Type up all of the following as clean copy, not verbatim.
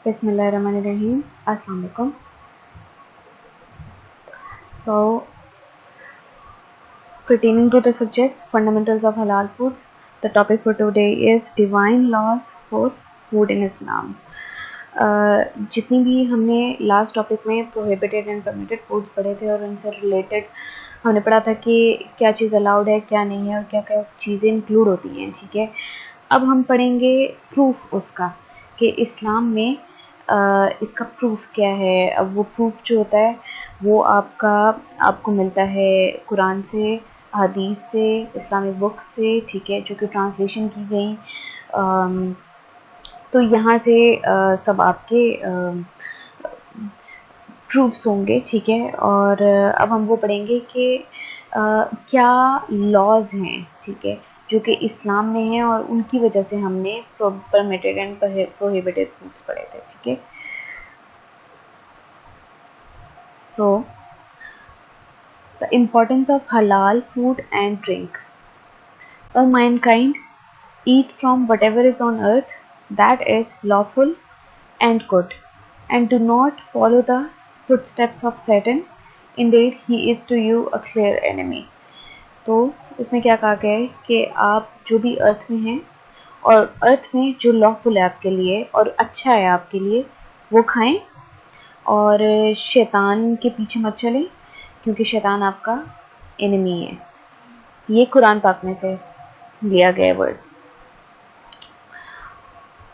Bismillahirrahmanirrahim. Assalamu alaikum. So, pertaining to the subjects fundamentals of halal foods, the topic for today is divine laws for food in Islam. जितनी भी हमने last topic में prohibited and permitted foods पढ़े थे और उनसे related हमने पढ़ा था कि क्या चीज़ अलाउड है क्या नहीं है और क्या क्या चीज़ें इंक्लूड होती हैं, ठीक है। अब हम पढ़ेंगे प्रूफ उसका कि इस्लाम में इसका प्रूफ क्या है। अब वो प्रूफ जो होता है वो आपको मिलता है कुरान से, हदीस से, इस्लामिक बुक्स से, ठीक है, जो कि ट्रांसलेशन की गई। तो यहाँ से सब आपके प्रूफ्स होंगे, ठीक है। और अब हम वो पढ़ेंगे कि क्या लॉज हैं, ठीक है, जो कि इस्लाम में हैं और उनकी वजह से हमने परमिटेड एंड प्रोहिबिटेड फूड्स पढ़े थे, ठीक है। So, the importance of halal food and drink. O mankind, eat from whatever is on earth that is lawful and good, and do not follow the footsteps of Satan. Indeed, he is to you a clear enemy. तो इसमें क्या कहा गया है कि आप जो भी अर्थ में हैं और अर्थ में जो लॉफुल है आपके लिए और अच्छा है आपके लिए वो खाएं और शैतान के पीछे मत चलें क्योंकि शैतान आपका एनिमी है। ये कुरान पाक में से लिया गया verse.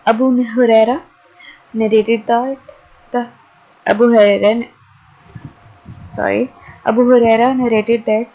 Abu Huraira narrated that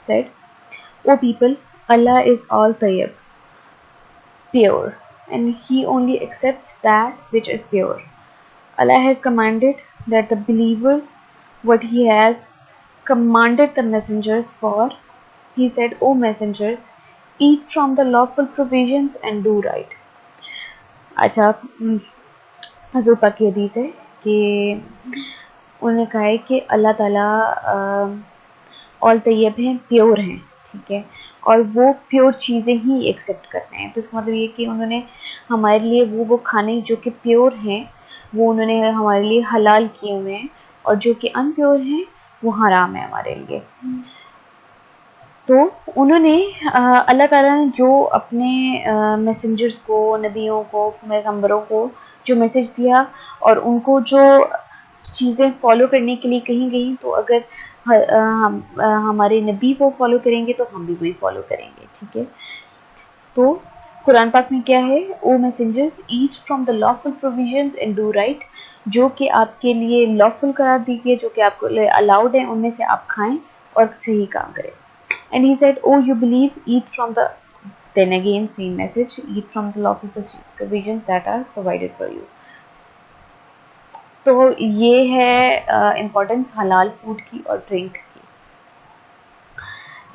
said, "O people, Allah is all tayyib, pure, and He only accepts that which is pure. Allah has commanded that the believers what He has commanded the messengers for. He said, O messengers, eat from the lawful provisions and do right." अच्छा, हज़रत पाक की हदीस है कि उन्होंने कहा है कि अल्लाह ताला ऑल तैयब हैं, प्योर हैं, ठीक है, और वो प्योर चीज़ें ही एक्सेप्ट करते हैं। तो इसका मतलब ये कि उन्होंने हमारे लिए वो खाने जो कि प्योर हैं वो उन्होंने हमारे लिए हलाल किए हुए हैं और जो कि अनप्योर हैं वो हराम है हमारे लिए। तो उन्होंने अल्लाह ताला ने जो अपने मैसेंजर्स को, नबियों को, पैगंबरों को जो मैसेज दिया और उनको जो चीज़ें फॉलो करने के लिए कहीं गई, तो अगर हमारे नबी वो फॉलो करेंगे तो हम भी वही फॉलो करेंगे, ठीक है। तो कुरान पाक में क्या है, O messengers eat from the lawful provisions and do right, जो कि आपके लिए लॉफुल करार दी गई, जो कि आपको अलाउड है, उनमें से आप खाएं और सही काम करें। And he said, "Oh, you believe, eat from the..." Then again, same message: eat from the lawful provisions that are provided for you. तो ये है importance हलाल food की और drink की।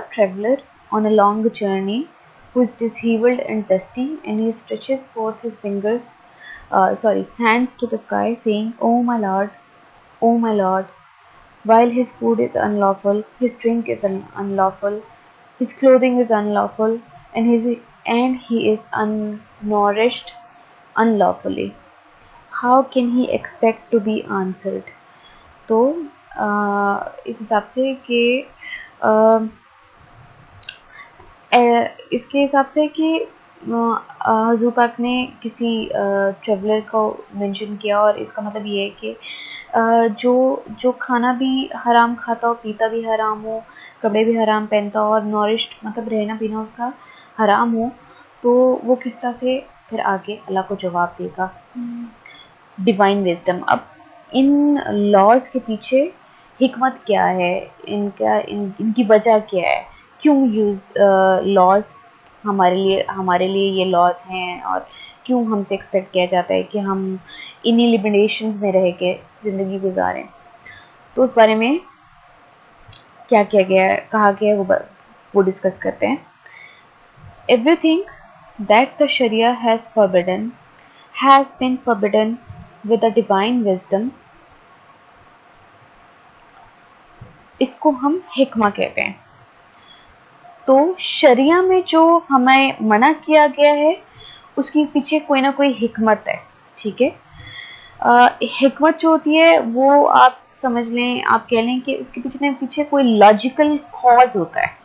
a traveler on a long journey who is disheveled and dusty, and he stretches forth his hands to the sky, saying, "Oh my Lord, oh my Lord." While his food is unlawful, his drink is unlawful, his clothing is unlawful, and he is unnourished unlawfully. How can he expect to be answered? तो इस हिसाब से कि इसके हिसाब से कि हुज़ूर पाक ने किसी ट्रेवलर को मेंशन किया और इसका मतलब ये है कि जो खाना भी हराम खाता हो, पीता भी हराम हो, कपड़े भी हराम पहनता हो और नॉरिश्ड मतलब रहना पीना उसका हराम हो, तो वो किस तरह से फिर आगे अल्लाह को जवाब देगा। Divine wisdom. अब इन लॉज के पीछे हिकमत क्या है, इनकी वजह क्या है, क्यों लॉज हमारे लिए ये लॉज हैं और क्यों हमसे एक्सपेक्ट किया जाता है कि हम इन्हीं लिमिटेशंस में रह के ज़िंदगी गुजारें। तो उस बारे में क्या किया गया है, कहा गया है, वो डिस्कस करते हैं। Everything that the sharia has been forbidden with a divine wisdom, इसको हम हिकमा कहते हैं। तो शरिया में जो हमें मना किया गया है उसके पीछे कोई ना कोई हिकमत है, ठीक है। हिकमत जो होती है वो आप समझ लें, आप कह लें कि उसके पीछे कोई लॉजिकल कॉज होता है।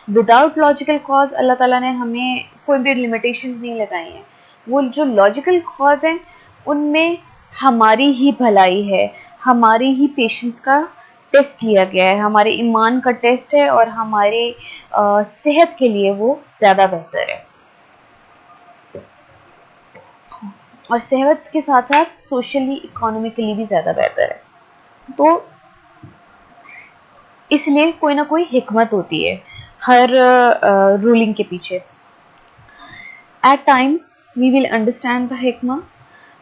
विदाउट लॉजिकल कॉज अल्लाह ताला ने हमें कोई भी लिमिटेशंस नहीं लगाई हैं। वो जो लॉजिकल कॉज हैं उनमें हमारी ही भलाई है, हमारी ही पेशेंस का टेस्ट लिया गया है, हमारे ईमान का टेस्ट है और हमारे सेहत के लिए वो ज़्यादा बेहतर है, और सेहत के साथ साथ सोशली इकोनॉमिकली भी ज़्यादा बेहतर है। तो इसलिए कोई ना कोई हिकमत होती है हर रूलिंग के पीछे। At times we will understand the hikmah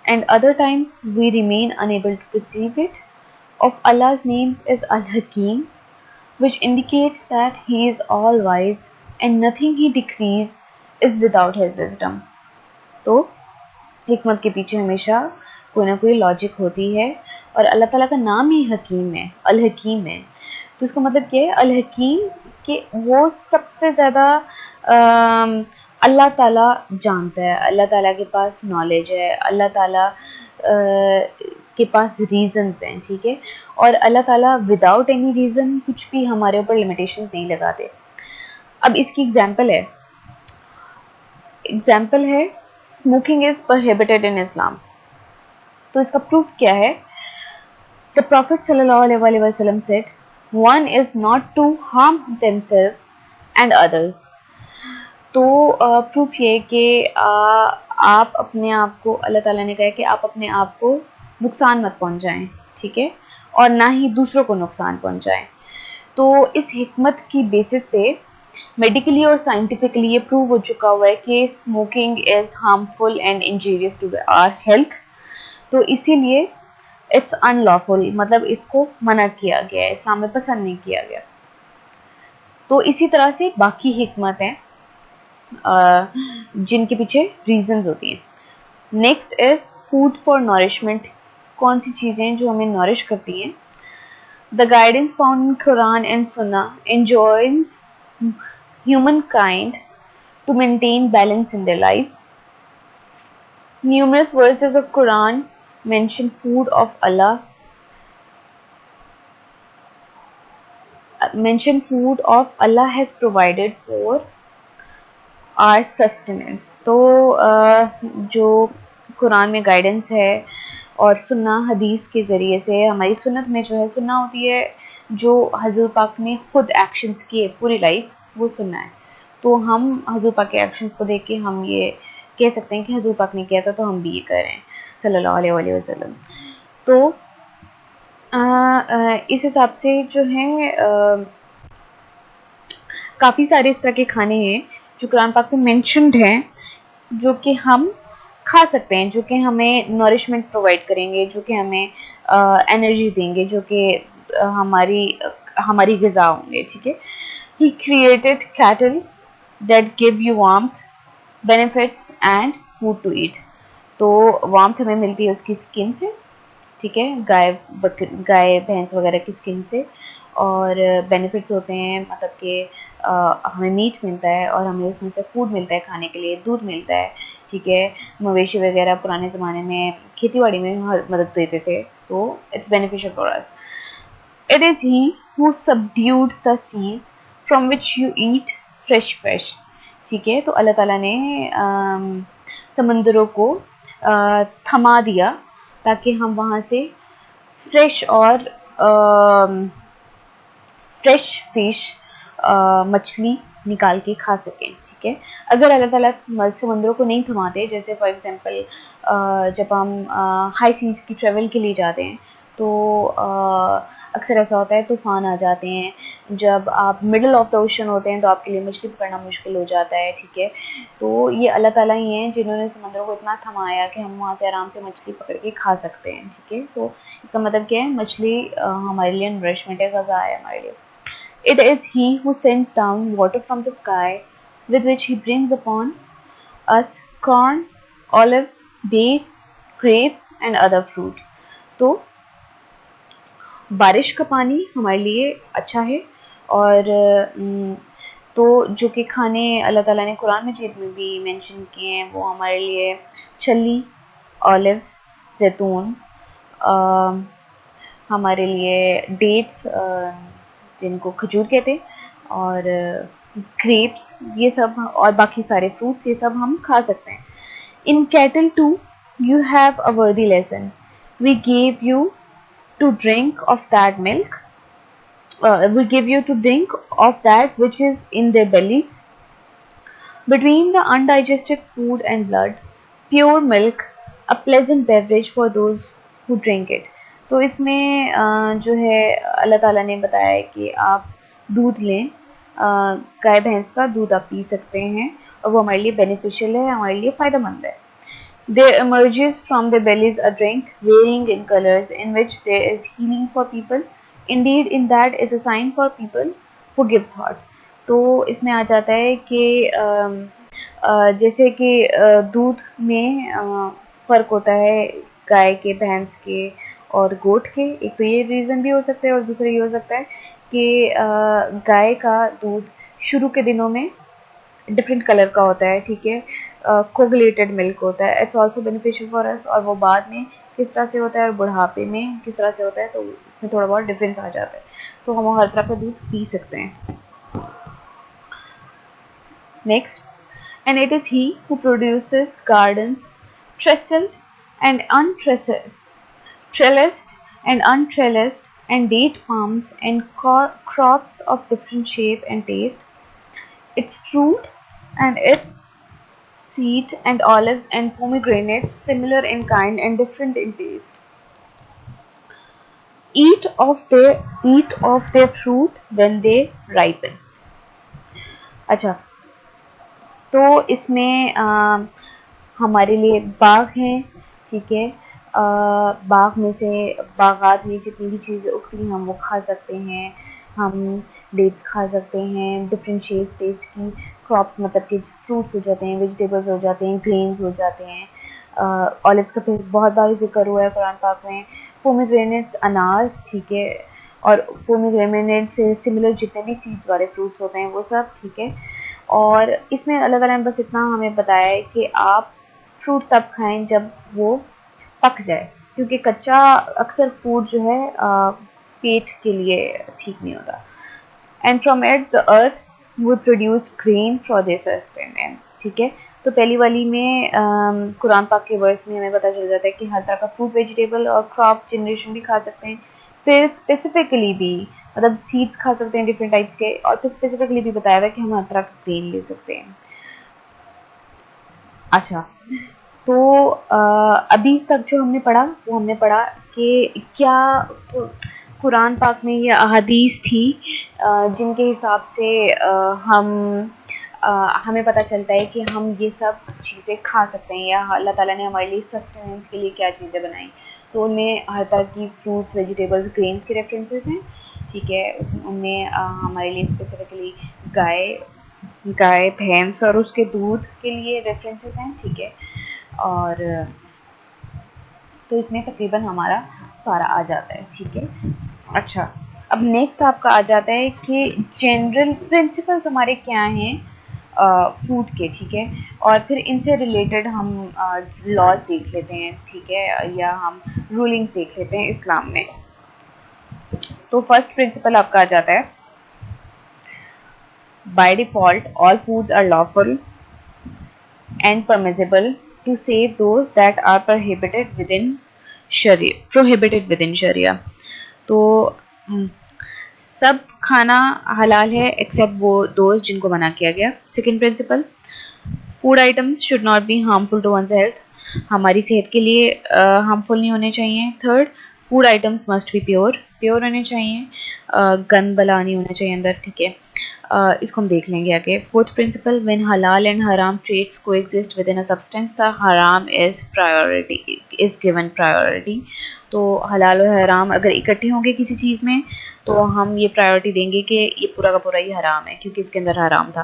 and other times we remain unable to perceive it. Of Allah's names is Al-Hakim, which indicates that He is all wise and nothing He decrees is without His wisdom. तो हिकमत के पीछे हमेशा कोई ना कोई logic होती है, और अल्लाह ताला का नाम ही हकीम है, अल हकीम है। तो इसका मतलब क्या है, अल हकीम कि वो सबसे ज़्यादा अल्लाह ताला जानता है, अल्लाह ताला के पास नॉलेज है, अल्लाह ताला के पास रीजंस हैं, ठीक है। और अल्लाह ताला विदाउट एनी रीज़न कुछ भी हमारे ऊपर लिमिटेशंस नहीं लगाते। अब इसकी एग्जाम्पल है स्मोकिंग इज प्रोहिबिटेड इन इस्लाम। तो इसका प्रूफ क्या है? द प्रॉफिट सल्लल्लाहु अलैहि वसल्लम said, one is not to harm themselves and others. तो प्रूफ ये कि आप अपने आप को, अल्लाह ताला ने कहा है कि आप अपने आप को नुकसान मत पहुंचाएं, ठीक है, और ना ही दूसरों को नुकसान पहुंचाएं। तो इस हिकमत की बेसिस पे मेडिकली और साइंटिफिकली ये प्रूव हो चुका हुआ है कि smoking is harmful and injurious to our health. तो इसीलिए इट्स अनलॉफुल, मतलब इसको मना किया गया है, इस्लाम में पसंद नहीं किया गया। तो इसी तरह से बाकी हिकमत हैं जिनके पीछे रीजंस होती हैं। Next is food for nourishment. कौन सी चीज़ें जो हमें नॉरिश करती हैं? The guidance found in Quran and सुन्नाह enjoys humankind to maintain balance in their lives. Numerous verses of Quran mention food of Allah, has provided for our sustenance. तो जो कुरान में गाइडेंस है और सुन्ना हदीस के ज़रिए से, हमारी सुन्नत में जो है, सुन्ना होती है जो हजूर पाक ने खुद एक्शंस किए पूरी लाइफ, वो सुनना है। तो हम हजूर पाक के एक्शंस को देख के हम ये कह सकते हैं कि हजूर पाक ने किया था तो हम भी ये करें सल्लल्लाहु अलैहि वसल्लम। तो इस हिसाब से जो है काफ़ी सारे इस तरह के खाने हैं जो कुरान पाक में मेंशन्ड हैं, जो कि हम खा सकते हैं, जो कि हमें नॉरिशमेंट प्रोवाइड करेंगे, जो कि हमें एनर्जी देंगे, जो कि हमारी ग़िज़ा होंगे, ठीक है। He created cattle that give you warmth, benefits and food to eat. तो warmth हमें मिलती है उसकी स्किन से, ठीक है, गाय भैंस वगैरह की स्किन से, और बेनिफिट्स होते हैं मतलब कि हमें मीट मिलता है और हमें उसमें से फूड मिलता है खाने के लिए, दूध मिलता है, ठीक है। मवेशी वगैरह पुराने ज़माने में खेतीबाड़ी में मदद देते थे, तो it's beneficial for us. It is he who subdued the seas from which you eat fresh fish. ठीक है, तो अल्लाह ताला ने समंदरों को थमा दिया ताकि हम वहाँ से फ्रेश फिश मछली निकाल के खा सकें, ठीक है। अगर अल्लाह ताला समंदरों को नहीं थमाते, जैसे फॉर एग्जांपल जब हम हाई सीज की ट्रेवल के लिए जाते हैं तो अक्सर ऐसा होता है तूफ़ान आ जाते हैं, जब आप मिडल ऑफ द ओशन होते हैं तो आपके लिए मछली पकड़ना मुश्किल हो जाता है, ठीक है। तो ये अल्लाह ताला ही हैं जिन्होंने समंदरों को इतना थमाया कि हम वहाँ से आराम से मछली पकड़ के खा सकते हैं, ठीक है। तो इसका मतलब क्या है, मछली हमारे लिए नरिशमेंट है, ग़िज़ा है हमारे लिए। It is he who sends down water from the sky with which he brings upon us corn, olives, dates, grapes and other fruit. तो बारिश का पानी हमारे लिए अच्छा है, और तो जो कि खाने अल्लाह ताला ने कुरान मजीद में भी मेंशन किए हैं वो हमारे लिए छली, ऑलिव्स, जैतून, हमारे लिए डेट्स जिनको खजूर कहते हैं, और ग्रेप्स, ये सब और बाकी सारे फ्रूट्स, ये सब हम खा सकते हैं. In cattle too, you have a worthy lesson. We gave you to drink of that milk. We give you to drink of that which is in their bellies. Between the undigested food and blood, pure milk, a pleasant beverage for those who drink it. तो इसमें जो है अल्लाह ताला ने बताया है कि आप दूध लें, गाय भैंस का दूध आप पी सकते हैं और वो हमारे लिए बेनिफिशियल है, हमारे लिए फ़ायदेमंद है. There emerges from their bellies a drink varying in colors, in which there is healing for people. Indeed, in that is a sign for people who give thought. तो इसमें आ जाता है कि जैसे कि दूध में फ़र्क होता है गाय के, भैंस के और गोट के. एक तो ये रीज़न भी हो सकता है और दूसरा ये हो सकता है कि गाय का दूध शुरू के दिनों में डिफरेंट कलर का होता है, ठीक है, कोगुलेटेड मिल्क होता है. It's also beneficial for us. और वो बाद में किस तरह से होता है और बुढ़ापे में किस तरह से होता है, तो इसमें थोड़ा बहुत डिफरेंस आ जाता है. तो हम हर तरह का दूध पी सकते हैं. Next, and it is he who produces gardens trestled and untrestled, trellised and untrellised, and date palms and crops of different shape and taste. Its fruit and its seed and olives and pomegranates, similar in kind and different in taste. Eat of their fruit when they ripen. अच्छा, तो इसमें हमारे लिए बाग हैं, ठीक है. बाग में से, बागात में जितनी भी चीज़ें उगती हैं हम वो खा सकते हैं. हम डेट्स खा सकते हैं, डिफरेंट शेप्स, टेस्ट की क्रॉप्स, मतलब कि फ्रूट्स हो जाते हैं, वेजिटेबल्स हो जाते हैं, ग्रेन्स हो जाते हैं. ऑलिव्स का फिर बहुत बार जिक्र हुआ है कुरान पाक में. पोमीग्रेनेट्स, अनार, ठीक है, और पोमीग्रेनेट से सिमिलर जितने भी सीड्स वाले फ्रूट्स होते हैं वो सब, ठीक है. और इसमें अल्लाह ताला ने बस इतना हमें बताया है कि आप फ्रूट तब खाएं जब वो पक जाए, क्योंकि कच्चा अक्सर फूड जो है पेट के लिए ठीक नहीं होता. And from it the earth would produce grain for their sustenance, ठीक है. तो पहली वाली में कुरान पाक के वर्स में हमें पता चल जाता है कि हर तरह का फ्रूट, वेजिटेबल और क्रॉप जनरेशन भी खा सकते हैं. फिर स्पेसिफिकली भी, मतलब सीड्स खा सकते हैं डिफरेंट टाइप्स के, और फिर स्पेसिफिकली भी बताया हुआ है कि हम हर तरह का ग्रेन ले सकते हैं. अच्छा, तो अभी तक जो हमने पढ़ा वो हमने पढ़ा कि क्या कुरान पाक में ये अहादीस थी जिनके हिसाब से हमें पता चलता है कि हम ये सब चीज़ें खा सकते हैं, या अल्लाह ताला ने हमारे लिए सस्टेनेंस के लिए क्या चीज़ें बनाई. तो उनमें हर तरह की फ्रूट्स, वेजिटेबल्स, ग्रेन्स के रेफरेंसेस हैं, ठीक है. उनमें हमारे लिए स्पेसिफिकली गाय, भैंस और उसके दूध के लिए रेफरेंसेस हैं, ठीक है. और तो इसमें तकरीबन हमारा सारा आ जाता है, ठीक है. अच्छा, अब नेक्स्ट आपका आ जाता है कि जनरल प्रिंसिपल्स हमारे क्या हैं फूड के, ठीक है. और फिर इनसे रिलेटेड हम लॉज देख लेते हैं, ठीक है, या हम रूलिंग्स देख लेते हैं इस्लाम में. तो फर्स्ट प्रिंसिपल आपका आ जाता है, by default all foods are lawful and permissible to save those that are prohibited within sharia. तो सब खाना हलाल है एक्सेप्ट वो दोस्त जिनको मना किया गया. Second principle, food items should not be harmful to one's health, हमारी सेहत के लिए हार्मफुल नहीं होने चाहिए. Third, food items must be pure होने चाहिए, गंद बला नहीं होना चाहिए अंदर, ठीक है. इसको हम देख लेंगे आगे. Fourth principle, when halal and haram trades coexist within a substance the haram is given priority. तो हलाल और हराम अगर इकट्ठे होंगे किसी चीज़ में तो हम ये प्रायोरिटी देंगे कि ये पूरा का पूरा ही हराम है क्योंकि इसके अंदर हराम था.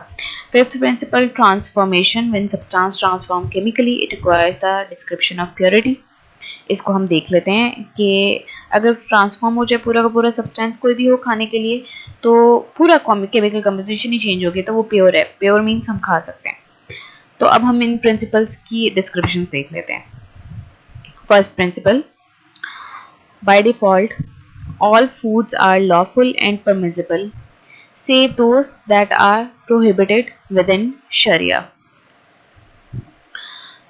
Fifth principle, transformation, when substance transform chemically it requires the description of purity. इसको हम देख लेते हैं कि अगर ट्रांसफॉर्म हो जाए पूरा का पूरा सब्सटेंस कोई भी हो खाने के लिए तो पूरा केमिकल कंपोजिशन ही चेंज हो गया, तो वो प्योर है। प्योर मीन्स हम खा सकते हैं। तो अब हम इन प्रिंसिपल्स की डिस्क्रिप्शन देख लेते हैं। First principle, by default all foods are lawful and permissible save those that are prohibited within Sharia।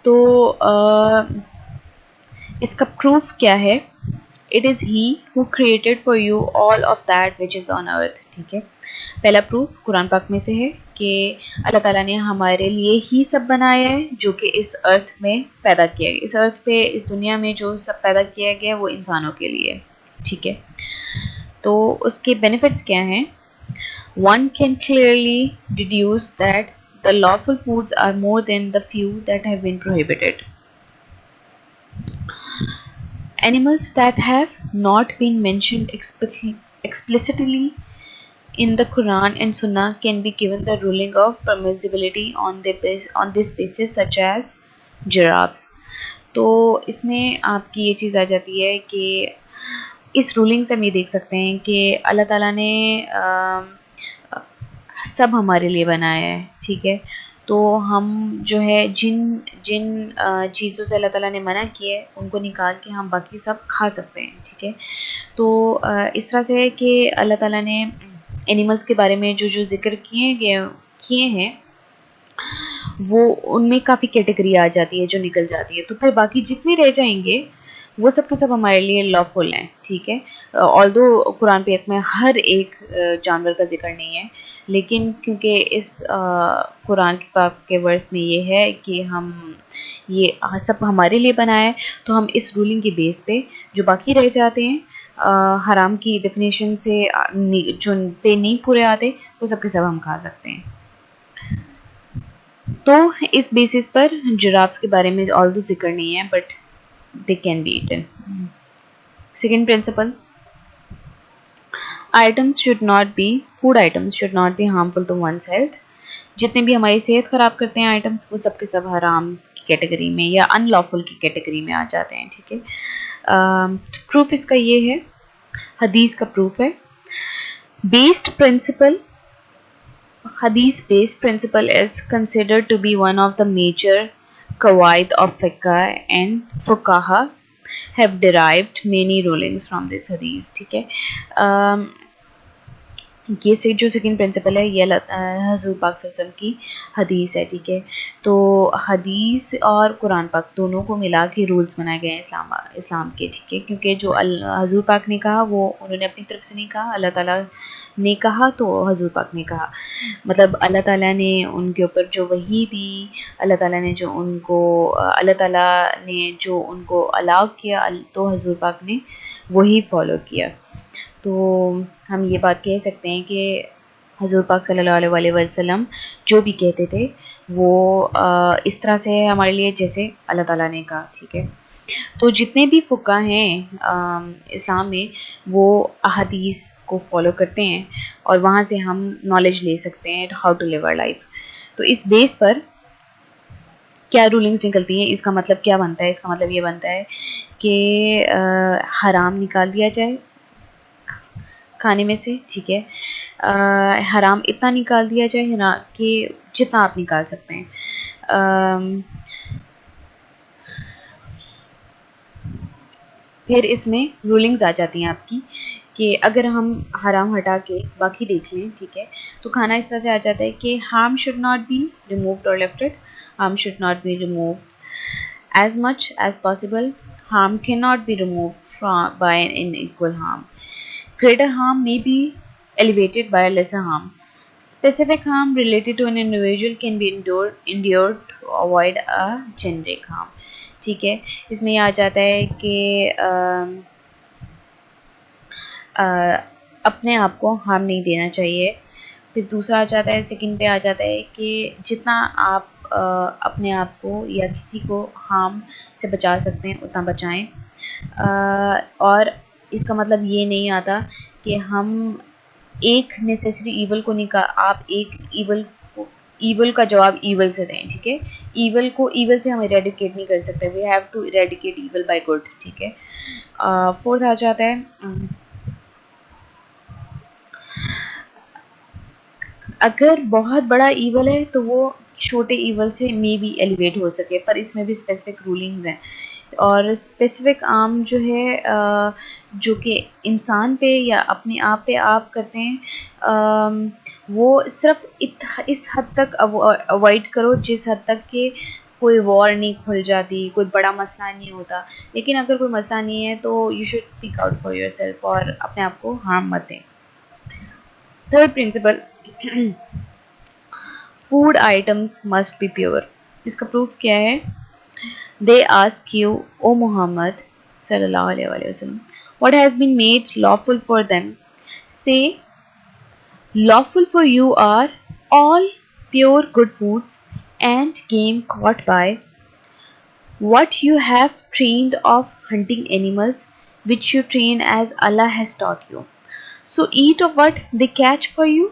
तो इसका प्रूफ क्या है? It is he who created for you all of that which is on earth। ठीक है, पहला proof Quran पाक में से है कि अल्लाह ताला ने हमारे लिए ही सब बनाया है जो कि इस अर्थ में पैदा किया गया। इस अर्थ पे, इस दुनिया में जो सब पैदा किया गया वो इंसानों के लिए। ठीक है, तो उसके बेनिफिट्स क्या हैं? One can clearly deduce that the lawful foods are more than the few that have been prohibited। Animals that have not been mentioned explicitly in the Quran and Sunnah can be given the ruling of permissibility on this basis, such as giraffes। तो इसमें आपकी ये चीज़ आ जाती है कि इस ruling से हम ये देख सकते हैं कि अल्लाह ताला ने सब हमारे लिए बनाया है। ठीक है, तो हम जो है जिन जिन चीज़ों से अल्लाह ताला ने मना किया है उनको निकाल के हम बाकी सब खा सकते हैं। ठीक है, तो इस तरह से है कि अल्लाह ताला ने एनिमल्स के बारे में जो जो जिक्र किए हैं वो उनमें काफ़ी कैटेगरी आ जाती है जो निकल जाती है, तो फिर बाकी जितने रह जाएंगे वो सब के सब हमारे लिए लॉफुल हैं। ठीक है, ऑल्दो कुरान पाक में हर एक जानवर का जिक्र नहीं है, लेकिन क्योंकि इस कुरान पाक के वर्स में ये है कि हम ये सब हमारे लिए बनाया है, तो हम इस रूलिंग के बेस पे जो बाकी रह जाते हैं हराम की डेफिनेशन से जो पे नहीं पूरे आते वो सब के सब हम खा सकते हैं। तो इस बेसिस पर जिराफ्स के बारे में ऑल्दो जिक्र नहीं है, but they can be eaten। Second principle, food items should not be harmful to one's health। जितने भी हमारी सेहत खराब करते हैं आइटम्स वो सब के सब हराम की कैटेगरी में या अनलॉफुल की कैटेगरी में आ जाते हैं। ठीक है, प्रूफ इसका ये है, हदीस का प्रूफ है। Hadith based principle is considered to be one of the major qawaid of fiqh and fuqaha have derived many rulings from this hadith। ठीक है, ये से जो सेकंड प्रिंसिपल है ये हज़ूर पाक सल्लल्लाहु अलैहि वसल्लम की हदीस है। ठीक है, तो हदीस और कुरान पाक दोनों को मिला के रूल्स बनाए गए हैं इस्लाम के। ठीक है, क्योंकि जो हज़ूर पाक ने कहा वो उन्होंने अपनी तरफ से नहीं कहा, अल्लाह ताला ने कहा तो हज़ूर पाक ने कहा। मतलब अल्लाह ताला ने उनके ऊपर जो वही दी, अल्लाह ताला ने जो उनको अलाउ किया तो हज़ूर पाक ने वही फॉलो किया। तो हम ये बात कह सकते हैं कि हज़ूर पाक सल्लल्लाहु अलैहि वसल्लम जो भी कहते थे वो इस तरह से है हमारे लिए जैसे अल्लाह ताला ने कहा। ठीक है, तो जितने भी फुक़हा हैं इस्लाम में वो अहादीस को फॉलो करते हैं और वहाँ से हम नॉलेज ले सकते हैं how to live our life. तो इस बेस पर क्या रूलिंग्स निकलती हैं, इसका मतलब क्या बनता है? इसका मतलब ये बनता है कि हराम निकाल दिया जाए खाने में से। ठीक है, हराम इतना निकाल दिया जाए ना कि जितना आप निकाल सकते हैं। फिर इसमें रूलिंग्स आ जाती हैं आपकी कि अगर हम हराम हटा के बाकी देख लें, ठीक है, तो खाना इस तरह से आ जाता है कि harm should not be removed or lefted, harm should not be removed as much as possible, harm cannot be removed by an unequal harm, greater harm may be elevated by a lesser harm, specific harm related to an individual can be endured to avoid a generic harm। ठीक है, इसमें यह आ जाता है कि अपने आप को हार्म नहीं देना चाहिए। फिर दूसरा आ जाता है, सेकंड पे आ जाता है कि जितना आप अपने आप को या किसी को हार्म से बचा सकते हैं उतना बचाएं। और इसका मतलब ये नहीं आता कि हम एक नेसेसरी ईवल को आप एक ईवल का जवाब ईवल से दें, ठीक है। ईवल को ईवल से हम इरेडिकेट नहीं कर सकते, we have to eradicate evil by good, ठीक है। फोर्थ आ जाता है, अगर बहुत बड़ा ईवल है तो वो छोटे ईवल से मे बी एलिवेट हो सके, पर इसमें भी स्पेसिफिक रूलिंग्स हैं। और स्पेसिफिक आर्म जो है जो कि इंसान पे या अपने आप पे आप करते हैं, वो सिर्फ इस हद तक अवॉइड करो जिस हद तक कि कोई वॉर नहीं खुल जाती, कोई बड़ा मसला नहीं होता। लेकिन अगर कोई मसला नहीं है तो you should speak out for your self और अपने आप को हार्म मत दें। Third principal, food items must be pure. इसका प्रूफ क्या है? They ask you, O Muhammad sallallahu alaihi wasallam, what has been made lawful for them? Say, lawful for you are all pure good foods and game caught by what you have trained of hunting animals, which you train as Allah has taught you. So eat of what they catch for you,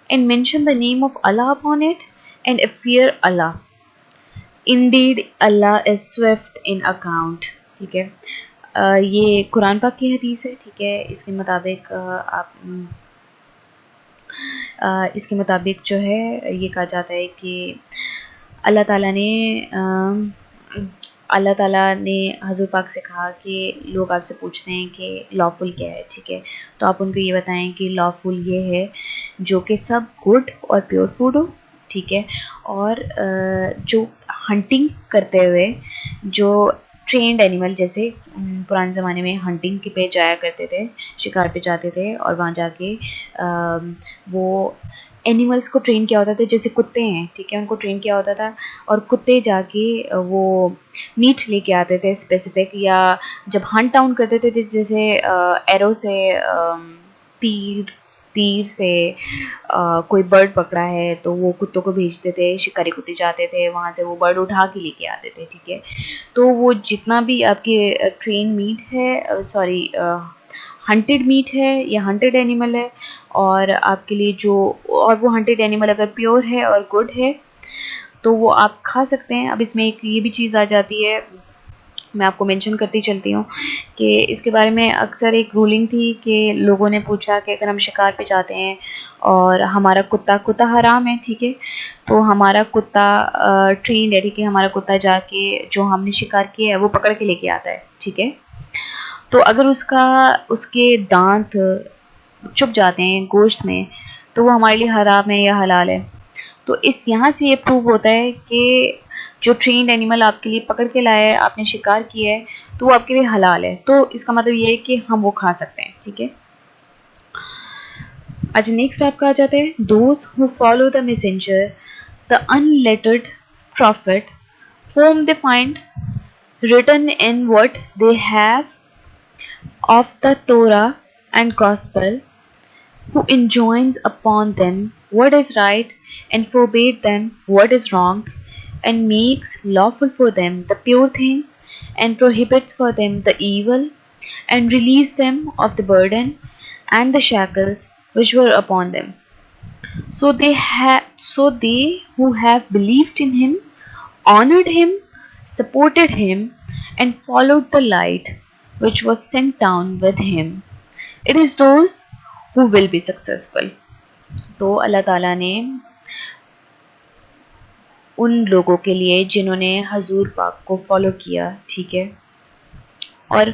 and mention the name of Allah upon it, and fear Allah. Indeed Allah is swift in account, ठीक है। ये कुरान पाक की हदीस है, ठीक है। इसके मुताबिक जो है ये कहा जाता है कि अल्लाह ताला ने हजूर पाक से कहा कि लोग आपसे पूछते हैं कि लॉफुल क्या है, ठीक है। तो आप उनको ये बताएं कि लॉफुल ये है जो कि सब गुड और प्योर फूड हो, ठीक है। और जो हंटिंग करते हुए जो ट्रेंड एनिमल, जैसे पुराने ज़माने में हंटिंग के पे जाया करते थे, शिकार पे जाते थे और वहाँ जाके वो एनिमल्स को ट्रेन किया होता था, जैसे कुत्ते हैं, ठीक है, उनको ट्रेन किया होता था और कुत्ते जाके वो मीट लेके आते थे स्पेसिफिक, या जब हंट डाउन करते थे जैसे एरो से तीर से कोई बर्ड पकड़ा है तो वो कुत्तों को भेजते थे, शिकारी कुत्ते जाते थे वहाँ से वो बर्ड उठा के लेके आते थे, ठीक है। तो वो जितना भी आपके ट्रेन मीट है, सॉरी हंटेड मीट है या हंटेड एनिमल है, और आपके लिए जो, और वो हंटेड एनिमल अगर प्योर है और गुड है तो वो आप खा सकते हैं। अब इसमें एक ये भी चीज़ आ जाती है, मैं आपको मेंशन करती चलती हूँ कि इसके बारे में अक्सर एक रूलिंग थी कि लोगों ने पूछा कि अगर हम शिकार पे जाते हैं और हमारा कुत्ता हराम है, ठीक है, तो हमारा कुत्ता ट्रेंड है, ठीक है, हमारा कुत्ता जाके जो हमने शिकार किया है वो पकड़ के लेके आता है, ठीक है। तो अगर उसके दांत चुभ जाते हैं गोश्त में तो वो हमारे लिए हराम है या हलाल है। तो इस यहाँ से ये प्रूव होता है कि जो ट्रेंड एनिमल आपके लिए पकड़ के लाया है, आपने शिकार किया है, तो वो आपके लिए हलाल है। तो इसका मतलब ये है कि हम वो खा सकते हैं, ठीक है। अच्छा, नेक्स्ट आपका आ जाता है, those who follow the messenger the unlettered profit whom they find written in what they have of the Torah and Gospel, who enjoins upon them what is right and forbade them what is wrong, and makes lawful for them the pure things and prohibits for them the evil, and relieves them of the burden and the shackles which were upon them. So they who have believed in him, honored him, supported him, and followed the light which was sent down with him, it is those who will be successful. तो अल्लाह ताला ने उन लोगों के लिए जिन्होंने हजूर पाक को फॉलो किया, ठीक है, और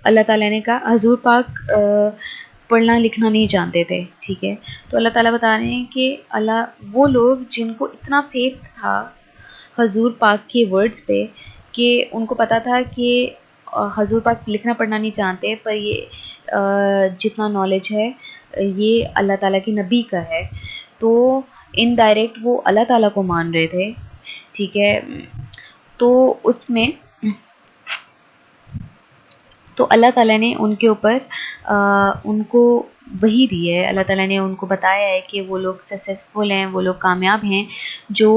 अल्लाह ताला ने कहा हजूर पाक पढ़ना लिखना नहीं जानते थे, ठीक है। तो अल्लाह ताला बता रहे हैं कि वो लोग जिनको इतना फेथ था हजूर पाक के वर्ड्स पे कि उनको पता था कि हजूर पाक लिखना पढ़ना नहीं जानते, पर ये जितना नॉलेज है ये अल्लाह ताला के नबी का है, तो इनडायरेक्ट वो अल्लाह ताला को मान रहे थे, ठीक है। तो उसमें तो अल्लाह ताला ने उनके ऊपर उनको वही दी है, अल्लाह ताला ने उनको बताया है कि वो लोग सक्सेसफुल हैं, वो लोग कामयाब हैं जो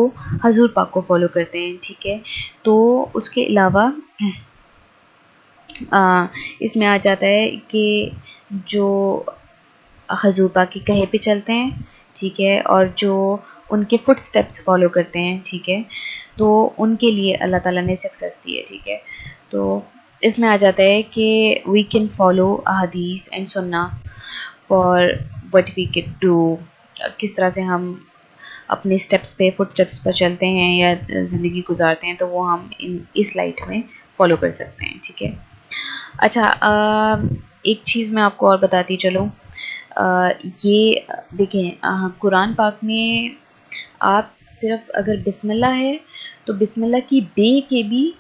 हजूर पाक को फॉलो करते हैं, ठीक है। तो उसके अलावा इसमें आ जाता है कि जो हजूर पाक के कहे पे चलते हैं, ठीक है, और जो उनके फुट स्टेप्स फॉलो करते हैं, ठीक है, तो उनके लिए अल्लाह ताला ने सक्सेस दी है, ठीक है। तो इसमें आ जाता है कि we can follow ahadith and sunnah for what we can do, किस तरह से हम अपने स्टेप्स पे फुट स्टेप्स पर चलते हैं या ज़िंदगी गुजारते हैं, तो वो हम इस लाइट में फॉलो कर सकते हैं, ठीक है। अच्छा, एक चीज़ मैं आपको और बताती चलूँ, ये देखें, कुरान पाक में आप सिर्फ अगर बिस्मिल्लाह है तो बिस्मिल्लाह की बे के भी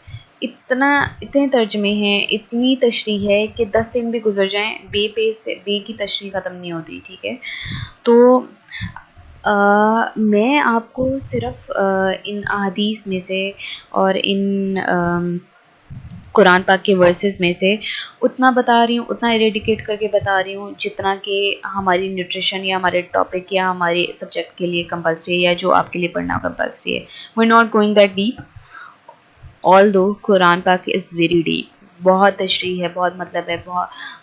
इतने तर्जमे हैं, इतनी तशरीह है कि 10 दिन भी गुजर जाएं बे पे से बे की तशरीह ख़त्म नहीं होती, ठीक है। तो मैं आपको सिर्फ इन अहादीस में से और इन कुरान पाक के वर्सेस में से उतना बता रही हूँ, उतना इरेडिकेट करके बता रही हूँ जितना कि हमारी न्यूट्रिशन या हमारे टॉपिक या हमारे सब्जेक्ट के लिए कंपल्सरी है या जो आपके लिए पढ़ना कंपल्सरी है। We are not going that deep, although Quran Pak is very deep, बहुत तशरीह है, बहुत मतलब है,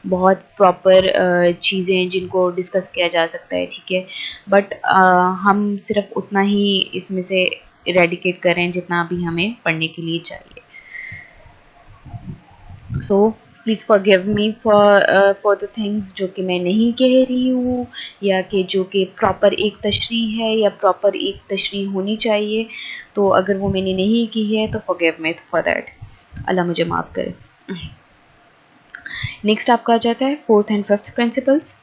बहुत प्रॉपर चीज़ें जिनको डिस्कस किया जा सकता है, ठीक है। बट हम सिर्फ उतना ही इसमें से इरेडिकेट करें जितना भी हमें पढ़ने के लिए चाहिए। So please forgive me for the things जो कि मैं नहीं कह रही हूँ या कि जो कि प्रॉपर एक तशरीह है या प्रॉपर एक तशरीह होनी चाहिए, तो अगर वो मैंने नहीं की है तो फॉरगिव मी फॉर दैट, अल्लाह मुझे माफ़ करे। नेक्स्ट आपका आ जाता है 4th and 5th प्रिंसिपल्स।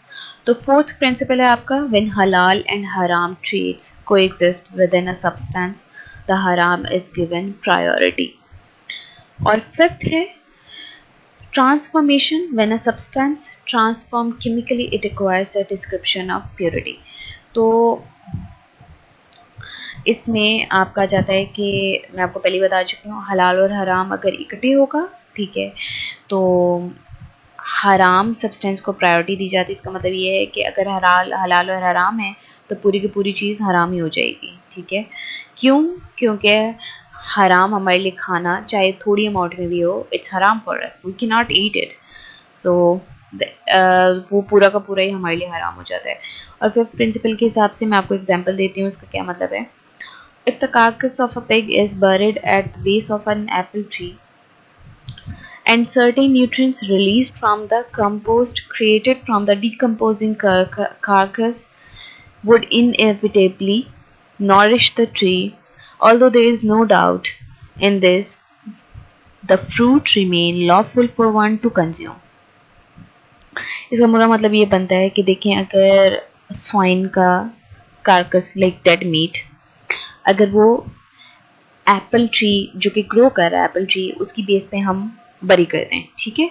तो 4th प्रिंसिपल है आपका when halal and haram trades coexist within a substance the haram is given priority. और 5th है transformation when a substance transformed chemically it acquires a description of purity। तो इसमें आपका जाता है कि मैं आपको पहले बता चुकी हूँ, हलाल और हराम अगर इकट्ठे होगा, ठीक है, तो हराम सब्सटेंस को प्रायोरिटी दी जाती है। इसका मतलब ये है कि अगर हलाल और हराम है तो पूरी की पूरी चीज़ हराम ही हो जाएगी, ठीक है। क्यों? क्योंकि हराम हमारे लिए खाना चाहे थोड़ी अमाउंट में भी हो, इट्स हराम for us, we can not eat it, so वो पूरा का पूरा ही हमारे लिए हराम हो जाता है। और 5th प्रिंसिपल के हिसाब से मैं आपको एग्जांपल देती हूँ, इसका क्या मतलब है। If the carcass of a pig is buried at the base of an apple tree and certain nutrients released from the compost created from the decomposing carcass would inevitably nourish the tree, although there is no doubt in this, the fruit remain lawful for one to consume। इसका पूरा मतलब ये बनता है कि देखें, अगर swine का कार्कस लाइक डेड मीट, अगर वो एप्पल ट्री जो कि ग्रो कर रहा है, एप्पल ट्री उसकी बेस पे हम बरी कर दें, ठीक है,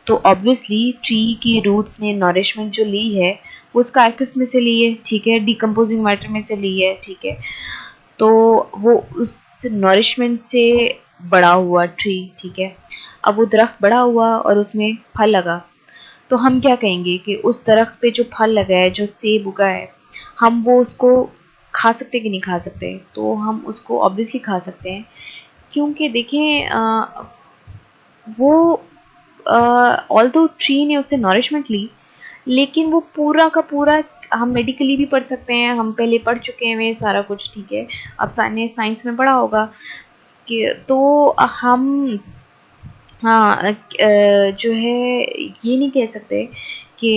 तो ऑब्वियसली ट्री की रूट्स ने नॉरिशमेंट जो ली है वो उस कार्कस में से ली है, ठीक है, डिकम्पोजिंग मैटर में से ली है, ठीक है, तो वो उस नॉरिशमेंट से बड़ा हुआ ट्री, ठीक है। अब वो दरख्त बड़ा हुआ और उसमें फल लगा, तो हम क्या कहेंगे कि उस दरख्त पे जो फल लगा है, जो सेब उगा है, हम वो उसको खा सकते कि नहीं खा सकते? तो हम उसको ऑब्वियसली खा सकते हैं, क्योंकि देखें वो ऑल्दो ट्री ने उससे नॉरिशमेंट ली, लेकिन वो पूरा का पूरा हम मेडिकली भी पढ़ सकते हैं, हम पहले पढ़ चुके हैं सारा कुछ, ठीक है, अब साइंस में पढ़ा होगा कि तो हम जो है ये नहीं कह सकते कि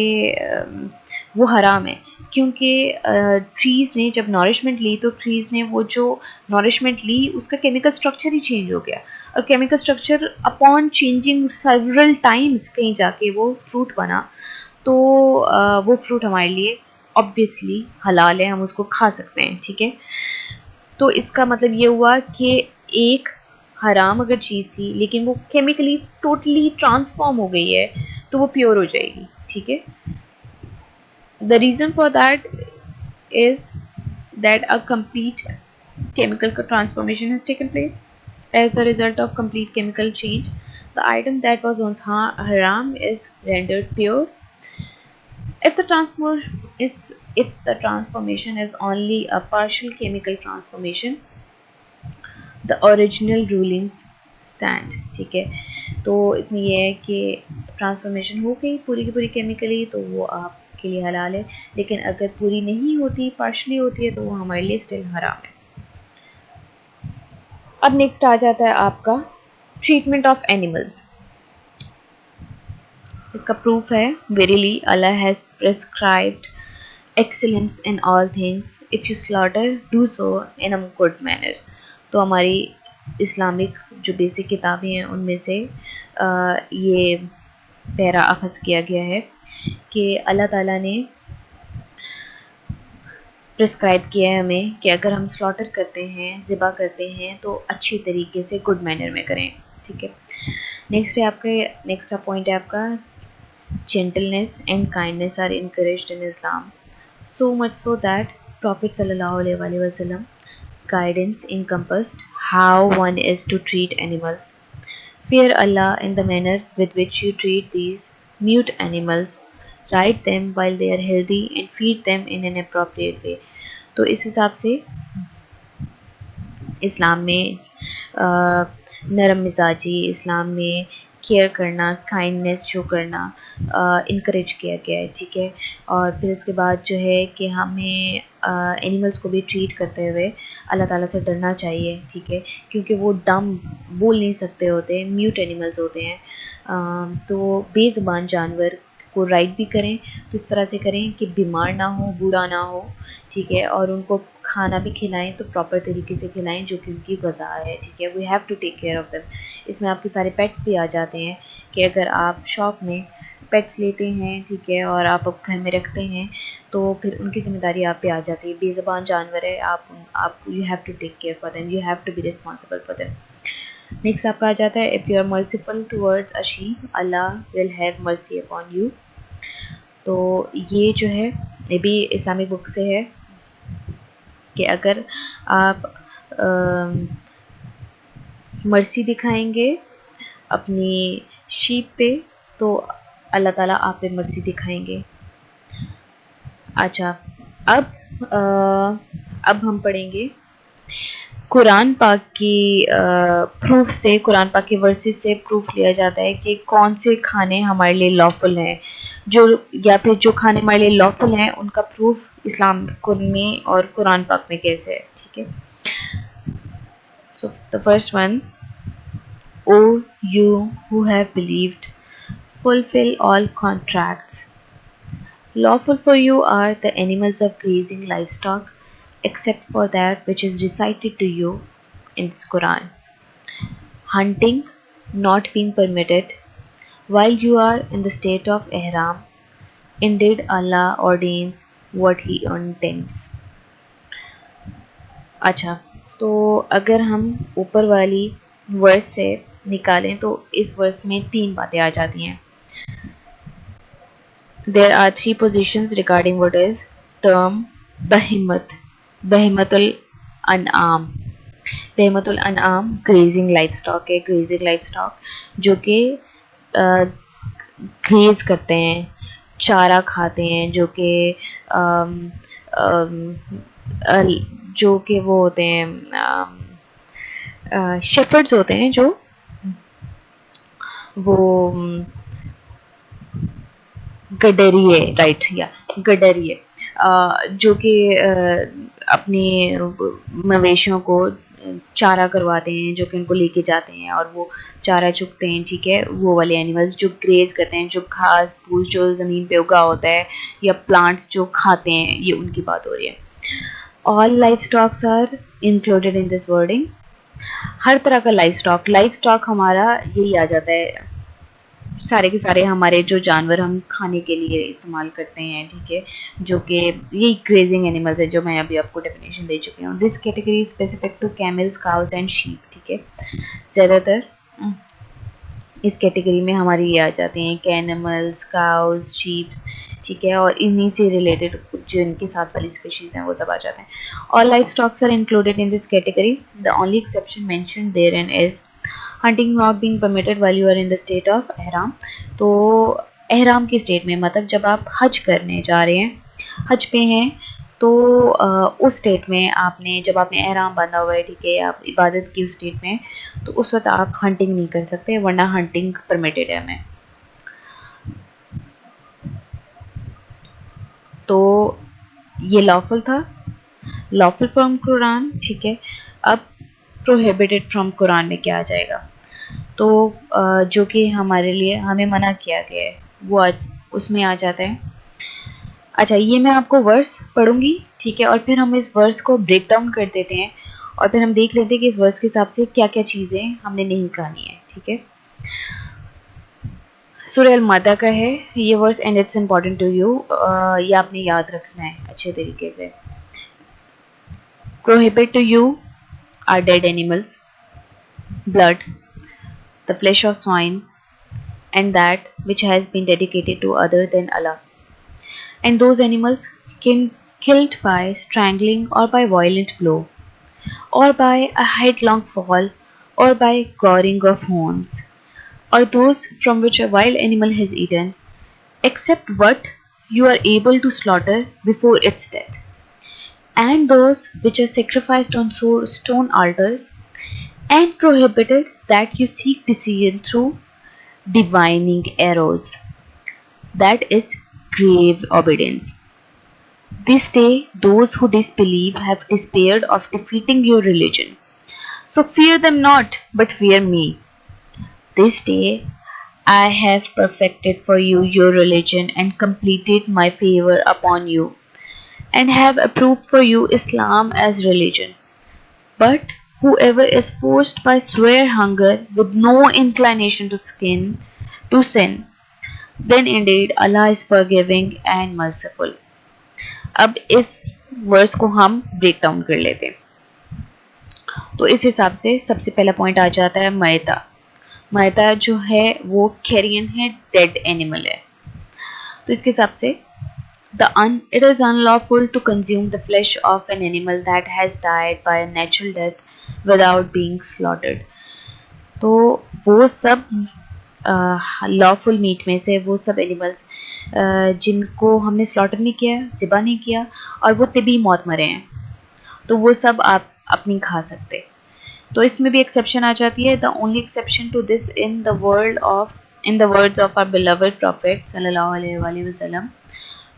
वो हराम है, क्योंकि ट्रीज़ ने जब नॉरिशमेंट ली तो ट्रीज़ ने वो जो नॉरिशमेंट ली उसका केमिकल स्ट्रक्चर ही चेंज हो गया, और chemical structure upon changing several times कहीं जाके वो फ्रूट बना, तो वो फ्रूट हमारे लिए ऑब्वियसली हलाल है, हम उसको खा सकते हैं, ठीक है। तो इसका मतलब ये हुआ कि एक हराम अगर चीज़ थी लेकिन वो केमिकली टोटली ट्रांसफॉर्म हो गई है तो वो प्योर हो जाएगी, ठीक है। The reason for that is that a complete chemical transformation has taken place. As a result of complete chemical change, the item that was once haram is rendered pure. If the transformation is only a partial chemical transformation, the original rulings stand, ठीक है। तो इसमें यह है कि transformation हो गई पूरी की पूरी केमिकली, तो वो आप के लिए हलाल है, लेकिन अगर पूरी नहीं होती, पार्शली होती है, तो वो हमारे लिए स्टिल हराम है। अब नेक्स्ट आ जाता है आपका ट्रीटमेंट ऑफ एनिमल्स। इसका प्रूफ है, verily Allah has prescribed excellence in all things, if you slaughter do so in a good manner। तो हमारी इस्लामिक जो बेसिक किताबें हैं उनमें से ये पैरा अखज़ किया गया है कि अल्लाह ताला ने प्रिस्क्राइब किया है हमें कि अगर हम स्लॉटर करते हैं, ज़िबा करते हैं, तो अच्छी तरीके से गुड मैनर में करें, ठीक है। नेक्स्ट पॉइंट है आपका gentleness and kindness are encouraged in Islam, so much so that Prophet sallallahu alaihi wasallam guidance encompassed how one is to treat animals. Fear Allah in the manner with which you treat these mute animals, ride them while they are healthy and feed them in an appropriate way। तो इस हिसाब से इस्लाम में नरम मिजाजी, इस्लाम में care करना, kindness show करना encourage किया गया है, ठीक है। और फिर उसके बाद जो है कि हमें एनिमल्स को भी ट्रीट करते हुए अल्लाह ताला से डरना चाहिए, ठीक है, क्योंकि वो डम बोल नहीं सकते होते, म्यूट एनिमल्स होते हैं। तो बेज़ुबान जानवर को राइड भी करें तो इस तरह से करें कि बीमार ना हो, बूढ़ा ना हो, ठीक है, और उनको खाना भी खिलाएं तो प्रॉपर तरीके से खिलाएं जो कि उनकी ग़िज़ा है, ठीक है। We have to take care of them. इसमें आपके सारे पेट्स भी आ जाते हैं कि अगर आप शौक में पेट्स लेते हैं, ठीक है, और आप घर में रखते हैं तो फिर उनकी ज़िम्मेदारी आप पे आ जाती है। बेज़ुबान जानवर है, आप you have to take care for them, you have to be responsible for them. Next आपका आ जाता है, if you are merciful towards a sheep, Allah will have mercy upon you. तो ये जो है ये भी इस्लामिक बुक से है कि अगर आप मर्सी दिखाएंगे अपनी शीप पे तो अल्लाह ताला आप पे मर्सी दिखाएंगे। अच्छा, अब हम पढ़ेंगे कुरान पाक की प्रूफ से, कुरान पाक के वर्सेस से प्रूफ लिया जाता है कि कौन से खाने हमारे लिए लॉफुल हैं, जो या फिर जो खाने हमारे लिए लॉफुल हैं उनका प्रूफ इस्लाम में और कुरान पाक में कैसे है, ठीक है। So the first one, O you who have believed, fulfill all contracts. Lawful for you are the animals of grazing livestock, except for that which is recited to you in this Quran. Hunting not being permitted while you are in the state of ihram. Indeed, Allah ordains what He intends. अच्छा, तो अगर हम ऊपर वाली verse से निकालें तो इस वर्स में 3 बातें आ जाती हैं। There are 3 positions regarding what is term behemoth, behemothul an'am। behemothul an'am grazing livestock है, grazing livestock जो कि ग्रेज करते हैं, चारा खाते हैं, जो कि वो होते हैं शेफर्ड्स होते हैं, जो वो गडरिए, राइट, या गडरिए जो कि अपने मवेशियों को चारा करवाते हैं, जो कि उनको लेके जाते हैं और वो चारा चुगते हैं, ठीक है। वो वाले एनिमल्स जो ग्रेज करते हैं, जो घास फूस जो ज़मीन पे उगा होता है या प्लांट्स जो खाते हैं, ये उनकी बात हो रही है। All life stocks are included in this wording. हर तरह का लाइफ स्टॉक हमारा यही आ जाता है, सारे के सारे हमारे जो जानवर हम खाने के लिए इस्तेमाल करते हैं, ठीक है, जो कि यही ग्रेजिंग एनिमल्स है जो मैं अभी आपको डेफिनेशन दे चुकी हूँ। This category specific to camels, cows and sheep, ठीक है। ज़्यादातर इस कैटेगरी में हमारी ये आ जाते हैं कैनिमल्स, काउज, शीप्स, ठीक है, और इन्हीं से रिलेटेड जो इनके साथ वाली स्पीशीज हैं वो सब आ जाते हैं। All life stocks are included in this category. The only exception mentioned therein is hunting not being permitted while you are in the state of एहराम। तो एहराम की स्टेट में, मतलब जब आप हज करने जा रहे हैं, हज पे हैं, तो उस स्टेट में आपने, जब आपने एहराम बांधा हुआ है, ठीक है, आप इबादत की उस स्टेट में, तो उस वक्त आप हंटिंग नहीं कर सकते, वरना हंटिंग परमिटेड है हमें। तो ये लॉफुल था, लॉफुल फ्रॉम कुरान, ठीक है। अब प्रोहिबिटेड फ्रॉम कुरान में क्या आ जाएगा, तो जो कि हमारे लिए हमें मना किया गया है वो उसमें आ जाता है। अच्छा, ये मैं आपको वर्स पढ़ूंगी, ठीक है, और फिर हम इस वर्स को ब्रेक डाउन कर देते हैं और फिर हम देख लेते हैं कि इस वर्स के हिसाब से क्या क्या चीज़ें हमने नहीं कहनी है, ठीक है। सूरह अल-मादा का है ये verse and it's important to you, ये आपने याद रखना है अच्छे तरीके से। Prohibit to you are dead animals, blood, the flesh of swine, and that which has been dedicated to other than Allah, and those animals killed by strangling or by violent blow, or by a headlong fall, or by goring of horns, or those from which a wild animal has eaten, except what you are able to slaughter before its death, and those which are sacrificed on stone altars, and prohibited that you seek decision through divining arrows, that is grave obedience. This day those who disbelieve have despaired of defeating your religion. So fear them not, but fear me. This day I have perfected for you your religion and completed my favor upon you, and have approved for you Islam as religion. But whoever is forced by swear hunger with no inclination to sin, then indeed Allah is forgiving and merciful. अब इस verse को हम break down कर लेते हैं। तो इस हिसाब से सबसे पहला पॉइंट आ जाता है मैता। मैता जो है वो कैरियन है, डेड एनिमल है। तो इसके हिसाब से it is unlawful to consume the flesh of an animal that has died by a natural death without being slaughtered. तो वो सब लॉफुल मीट में से वो सब एनिमल्स जिनको हमने स्लॉटर नहीं किया, ज़िबा नहीं किया और वो तिबी मौत मरे हैं, तो वो सब आप अपनी खा सकते। तो इसमें भी एक्सेप्शन आ जाती है। The only exception to this in the words of our beloved prophet सल्लल्लाहु अलैहि वसल्लम,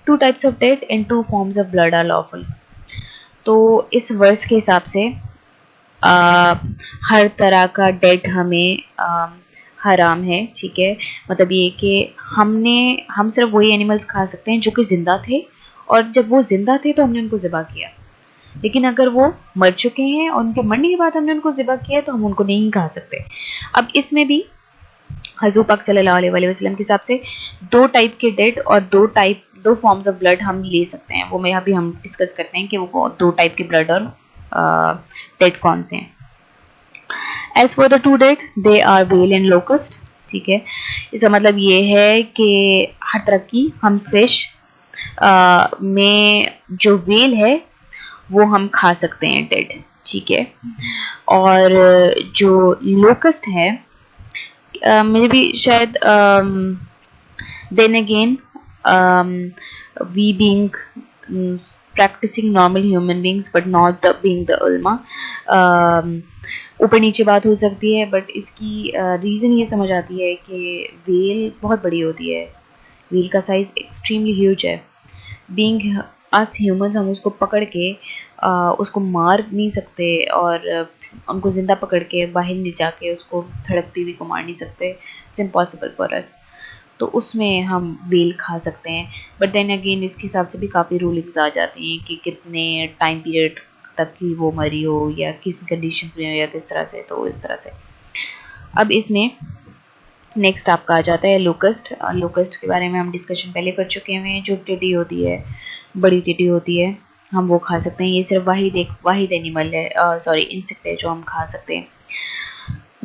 two types of dead and two forms of blood are lawful. तो इस वर्स के हिसाब से हर तरह का डेड हमें हराम है, ठीक है। मतलब ये कि हम सिर्फ वही एनिमल्स खा सकते हैं जो कि ज़िंदा थे, और जब वो ज़िंदा थे तो हमने उनको ज़िबा किया, लेकिन अगर वो मर चुके हैं और उनके मरने के बाद हमने उनको ज़िबा किया तो हम उनको नहीं खा सकते। अब इसमें भी हज़ूर पाक सल्लल्लाहु अलैहि वसल्लम के हिसाब से दो टाइप के डेड और दो फॉर्म्स ऑफ ब्लड हम ले सकते हैं। वो मैं अभी हम डिस्कस करते हैं कि वो दो टाइप के ब्लड और डेड कौन से हैं। As for the two dead they are whale and locust, ठीक है। इसका मतलब ये है कि हर तरह की हम फिश में जो व्हेल है वो हम खा सकते हैं डेड, ठीक है। और जो लोकस्ट है मेरे भी शायद then again we being practicing normal human beings but not being the ulama, ऊपर नीचे बात हो सकती है, बट इसकी रीज़न ये समझ आती है कि वेल बहुत बड़ी होती है, वेल का साइज़ एक्सट्रीमली ह्यूज है। बीइंग अस ह्यूमंस हम उसको पकड़ के उसको मार नहीं सकते, और उनको ज़िंदा पकड़ के बाहर ले जाके उसको धड़कती हुई को मार नहीं सकते, इट्स इम्पॉसिबल फॉर अस। तो उसमें हम वेल खा सकते हैं, बट देन अगेन इसके हिसाब से भी काफ़ी रूलिंग्स आ जाती हैं कि कितने टाइम पीरियड तक ही वो मरी हो या किस कंडीशंस में हो या किस तरह से। तो इस तरह से अब इसमें नेक्स्ट आपका आ जाता है लोकस्ट। लोकस्ट के बारे में हम डिस्कशन पहले कर चुके हैं। जो टिड्डी होती है, बड़ी टिड्डी होती है, हम वो खा सकते हैं। ये सिर्फ वाहिद एनिमल है, सॉरी इंसेक्ट है जो हम खा सकते हैं।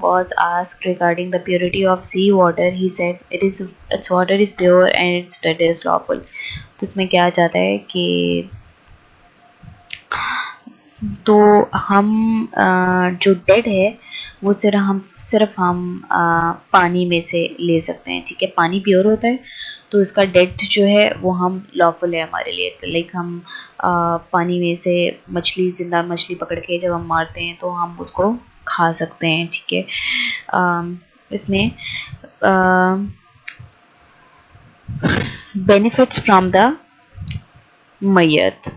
was asked regarding the purity of sea water, he said, its water is pure and its dead is lawful. तो इसमें क्या आ जाता है कि तो हम जो डेड है वो सिर्फ हम पानी में से ले सकते हैं, ठीक है। पानी प्योर होता है तो इसका डेड जो है वो हम लॉफुल है हमारे लिए। लाइक हम पानी में से ज़िंदा मछली पकड़ के जब हम मारते हैं तो हम उसको खा सकते हैं, ठीक है। इसमें बेनिफिट्स फ्रॉम द मैयत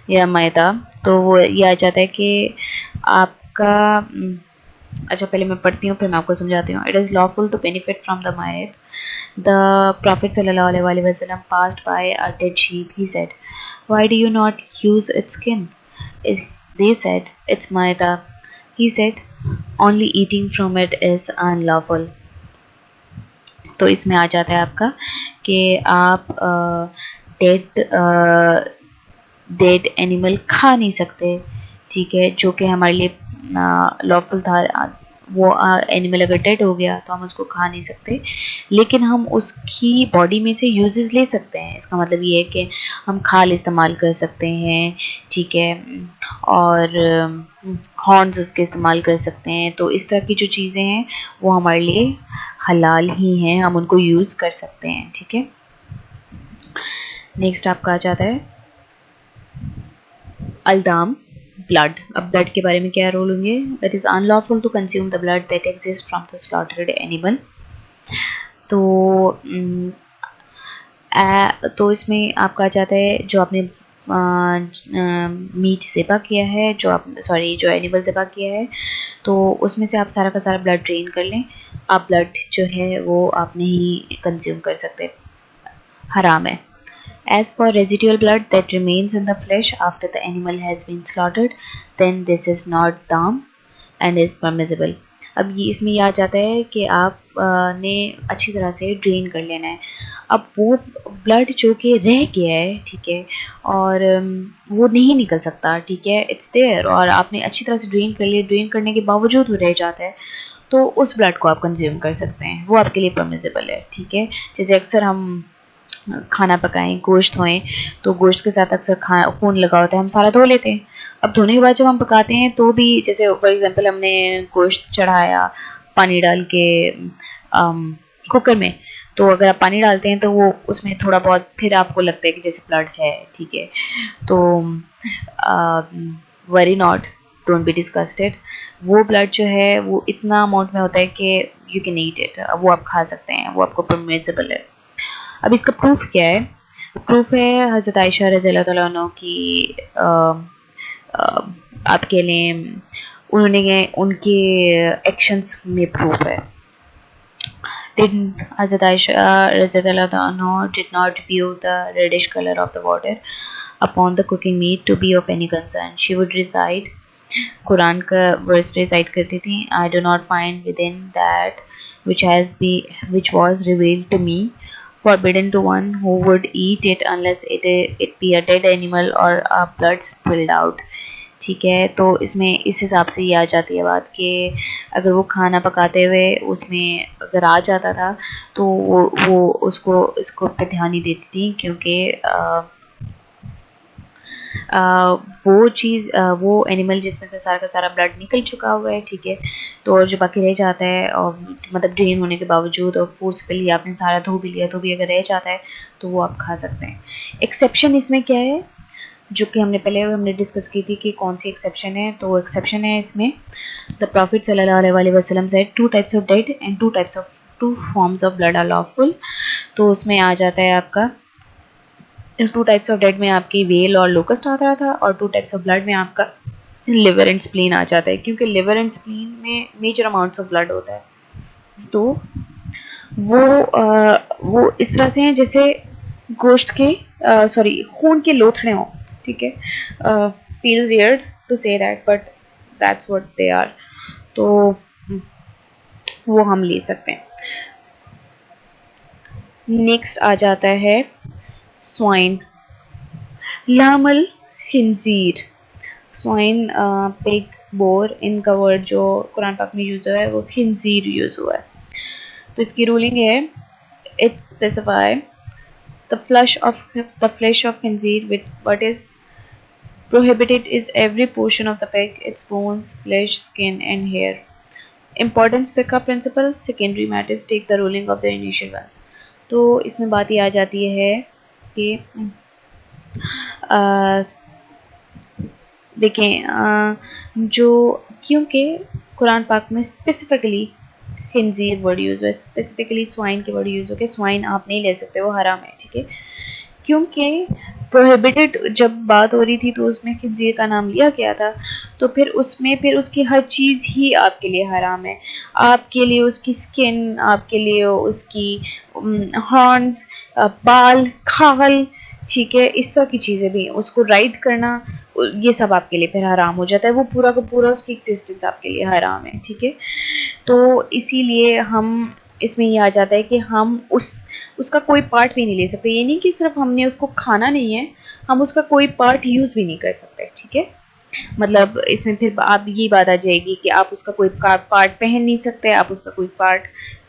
या मैदा, तो वो ये आ जाता है कि आपका अच्छा पहले मैं पढ़ती हूँ फिर मैं आपको समझाती हूँ. It is lawful to benefit from the मैयत. The Prophet sallallahu alaihi wasallam passed by a dead sheep. He said, "Why do you not use its skin?" They said, "It's maida." He said, "Only eating from it is unlawful." तो इसमें आ जाता है आपका कि आप dead dead animal खा नहीं सकते, ठीक है, जो कि हमारे लिए लॉफुल था. वो एनिमल अगर डेड हो गया तो हम उसको खा नहीं सकते, लेकिन हम उसकी बॉडी में से यूजेस ले सकते हैं. इसका मतलब ये है कि हम खाल इस्तेमाल कर सकते हैं, ठीक है, और हॉर्न्स उसके इस्तेमाल कर सकते हैं. तो इस तरह की जो चीज़ें हैं वो हमारे लिए हलाल ही हैं, हम उनको यूज़ कर सकते हैं, ठीक है. नेक्स्ट आपका आ जाता है अल्दाम, ब्लड. अब ब्लड के बारे में क्या रूल होंगे. It is unlawful to consume the blood that exist from the slaughtered animal. तो इसमें आपका आ जाता है जो आपने मीट ज़िबा किया है, जो एनिमल ज़िबा किया है, तो उसमें से आप सारा का सारा ब्लड ड्रेन कर लें. आप ब्लड जो है वो आप नहीं कंज्यूम कर सकते, हराम है. As for residual blood that remains in the flesh after the animal has been slaughtered, then this is not dam and is permissible. अब ये इसमें ये आ जाता है कि आप ने अच्छी तरह से ड्रेन कर लेना है. अब वो ब्लड जो कि रह गया है, ठीक है, और वो नहीं निकल सकता, ठीक है, इट्स देयर, और आपने अच्छी तरह से ड्रेन कर लिया, ड्रेन करने के बावजूद वो रह जाता है, तो उस ब्लड को आप कंज्यूम कर सकते हैं, वो आपके लिए परमिसिबल है, ठीक है. जैसे अक्सर हम खाना पकाएं, गोश्त धोएं, तो गोश्त के साथ अक्सर खून लगा होता है, हम सारा धो लेते हैं. अब धोने के बाद जब हम पकाते हैं तो भी, जैसे फॉर एग्जांपल हमने गोश्त चढ़ाया पानी डाल के कुकर में, तो अगर आप पानी डालते हैं तो वो उसमें थोड़ा बहुत फिर आपको लगता है कि जैसे ब्लड है, ठीक है, तो worry not, don't be disgusted. वो ब्लड जो है वो इतना अमाउंट में होता है कि यू कैन ईट इट, वो आप खा सकते हैं, वो आपको परमिसिबल है. अब इसका प्रूफ क्या है. प्रूफ है हज़रत आयशा रज़ियल्लाहु तआला अन्हा की आपके लिए उन्होंने उनके एक्शंस में प्रूफ है. Hazrat Aisha रज़ियल्लाहु अन्हा did not view the reddish color of the water upon the cooking meat to be of any concern. She would recite Quran का वर्स रिसाइट करती थी. I do not find within that which was revealed to me forbidden to one who would eat it unless it be a dead animal or a blood spilled out. ठीक है, तो इसमें इस हिसाब से ये आ जाती है बात कि अगर वो खाना पकाते हुए उसमें अगर आ जाता था तो वो इसको पे ध्यान नहीं देती थी, क्योंकि वो एनिमल जिसमें से सारा का सारा ब्लड निकल चुका हुआ है, ठीक है, तो और जो बाकी रह जाता है, और मतलब ड्रेन होने के बावजूद और फोर्सफुली आपने सारा धो भी लिया तो भी अगर रह जाता है तो वो आप खा सकते हैं. एक्सेप्शन इसमें क्या है, जो कि हमने डिस्कस की थी कि कौन सी एक्सेप्शन है. तो एक्सेप्शन है इसमें, द प्रॉफिट सल्लल्लाहु अलैहि वसल्लम said 2 types of dead and 2 forms of blood are lawful. तो उसमें आ जाता है आपका 2 टाइप्स ऑफ डेड में आपकी वेल और लोकस्ट आ रहा था, और 2 टाइप्स ऑफ ब्लड में आपका लिवर एंड स्प्लीन आ जाता है, क्योंकि लिवर एंड स्प्लीन में मेजर अमाउंट्स ऑफ ब्लड होता है. तो वो इस तरह से हैं जैसे गोश्त के खून के लोथड़े हों, ठीक है. Feels weird to say that but that's what they are. तो वो हम ले सकते हैं. नेक्स्ट आ जाता है स्वाइन, लामल खिंजीर. स्वाइन, पिग, बोर, इनका वर्ड जो कुरान पाक में यूज़ हुआ है वो खिंजीर यूज़ हुआ है. तो इसकी रूलिंग है, it specify the flesh of खिंजीर with what is prohibited is every portion of the pig, its bones, flesh, skin and hair. Importance fiqh principle, secondary matters take the ruling of the initial ones. तो इसमें बात ये आ जाती है कि देखें, जो क्योंकि कुरान पाक में स्पेसिफिकली खिंजीर वर्ड यूज़ हुआ, स्पेसिफिकली स्वाइन के वर्ड यूज़ हो के स्वाइन आप नहीं ले सकते, वो हराम है, ठीक है। क्योंकि प्रोहिबिटेड जब बात हो रही थी तो उसमें खिंजीर का नाम लिया गया था, तो फिर उसमें फिर उसकी हर चीज़ ही आपके लिए हराम है। आपके लिए उसकी स्किन, आपके लिए उसकी हॉर्न्स, बाल, खाल, ठीक है, इस तरह की चीज़ें भी, उसको राइड करना, ये सब आपके लिए फिर हराम हो जाता है। वो पूरा का पूरा उसकी एग्जिस्टेंस आपके लिए हराम है, ठीक है। तो इसीलिए हम इसमें ये आ जाता है कि हम उसका कोई पार्ट भी नहीं ले सकते। ये नहीं कि सिर्फ हमने उसको खाना नहीं है, हम उसका कोई पार्ट यूज़ भी नहीं कर सकते, ठीक है। मतलब इसमें फिर आप ये बात आ जाएगी कि आप उसका कोई पार्ट पहन नहीं सकते, आप उसका कोई पार्ट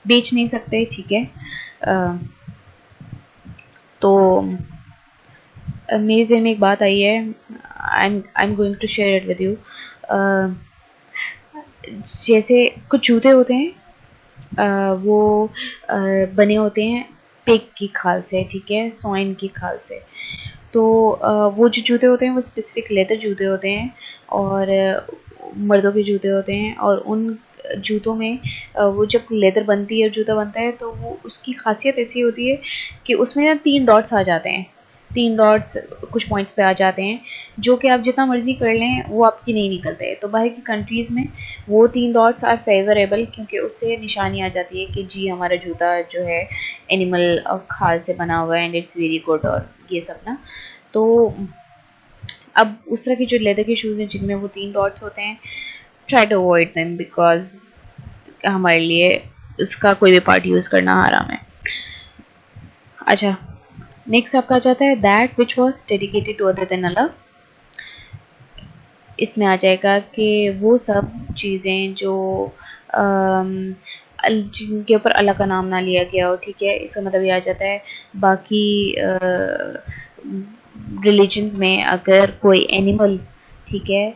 बेच नहीं सकते, ठीक है। तो मेरे ज़हन में एक बात आई है, I am going to share it with you. जैसे कुछ जूते होते हैं, वो बने होते हैं पिग की खाल से, ठीक है, स्वाइन की खाल से। तो वो जो जूते होते हैं वो स्पेसिफिक लेदर जूते होते हैं, और मर्दों के जूते होते हैं, और उन जूतों में वो जब लेदर बनती है, जूता बनता है, तो वो उसकी खासियत ऐसी होती है कि उसमें ना 3 डॉट्स आ जाते हैं, 3 डॉट्स कुछ पॉइंट्स पे आ जाते हैं, जो कि आप जितना मर्जी कर लें वो आपकी नहीं निकलते। तो बाहर की कंट्रीज़ में वो 3 डॉट्स आर फेवरेबल, क्योंकि उससे निशानी आ जाती है कि जी हमारा जूता जो है एनिमल खाल से बना हुआ है एंड इट्स वेरी गुड, और ये सब ना। तो अब उस तरह के जो लेदर के शूज़ हैं जिनमें वो 3 डॉट्स होते हैं, try to avoid them, because हमारे लिए उसका कोई भी पार्ट यूज़ करना हराम है। अच्छा, नेक्स्ट आपका आ जाता है that which was dedicated to other than Allah. इसमें आ जाएगा कि वो सब चीज़ें जो जिनके ऊपर अल्लाह का नाम ना लिया गया हो, ठीक है। इसका मतलब ये आ जाता है बाकी रिलीजन्स में अगर कोई एनिमल, ठीक है,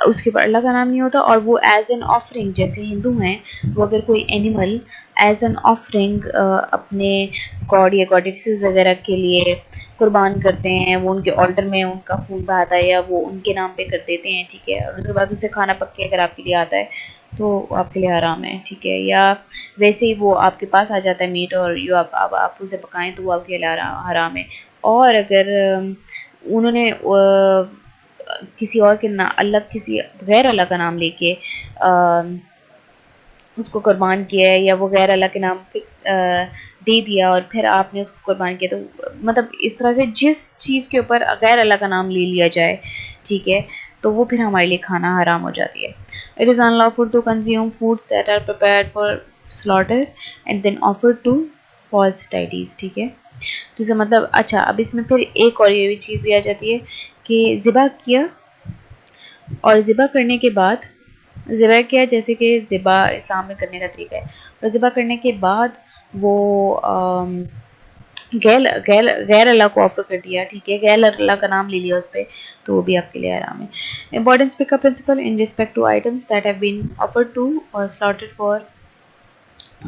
उसके ऊपर अल्लाह का नाम नहीं होता, और वो एज एन ऑफरिंग, जैसे हिंदू हैं, वो अगर कोई एनिमल एज एन ऑफरिंग अपने गॉड या गॉडेसेस वगैरह के लिए कुर्बान करते हैं, वो उनके ऑल्टर में उनका खून बहाता है या वो उनके नाम पे कर देते हैं, ठीक है, और उसके बाद उसे खाना पक के अगर आपके लिए आता है तो आपके लिए हराम है, ठीक है। या वैसे ही वो आपके पास आ जाता है मीट और आप उसे पकाएं तो वो आपके लिए हराम है। और अगर उन्होंने किसी और के ना अल्लाह, किसी गैर अल्लाह का नाम लेके उसको कुर्बान किया है, या वो गैर अल्लाह के नाम फिक्स दे दिया और फिर आपने उसको कुर्बान किया, तो मतलब इस तरह से जिस चीज़ के ऊपर गैर अल्लाह का नाम ले लिया जाए, ठीक है, तो वो फिर हमारे लिए खाना हराम हो जाती है। It is unlawful to consume foods that are prepared for slaughter and then offer to false deities, ठीक है। तो इसका मतलब, अच्छा, अब इसमें फिर एक और ये भी चीज़ भी आ जाती है कि ज़िबा किया, और ज़िबा करने के बाद, ज़िबा किया जैसे कि ज़िबा इस्लाम में करने का तरीका है, और ज़िबा करने के बाद वो गैर अल्लाह को ऑफर कर दिया, ठीक है, गैर अल्लाह का नाम ले लिया उस पर, तो वो भी आपके लिए हराम है। Importance pick principle in respect to items that have been offered to or slaughtered for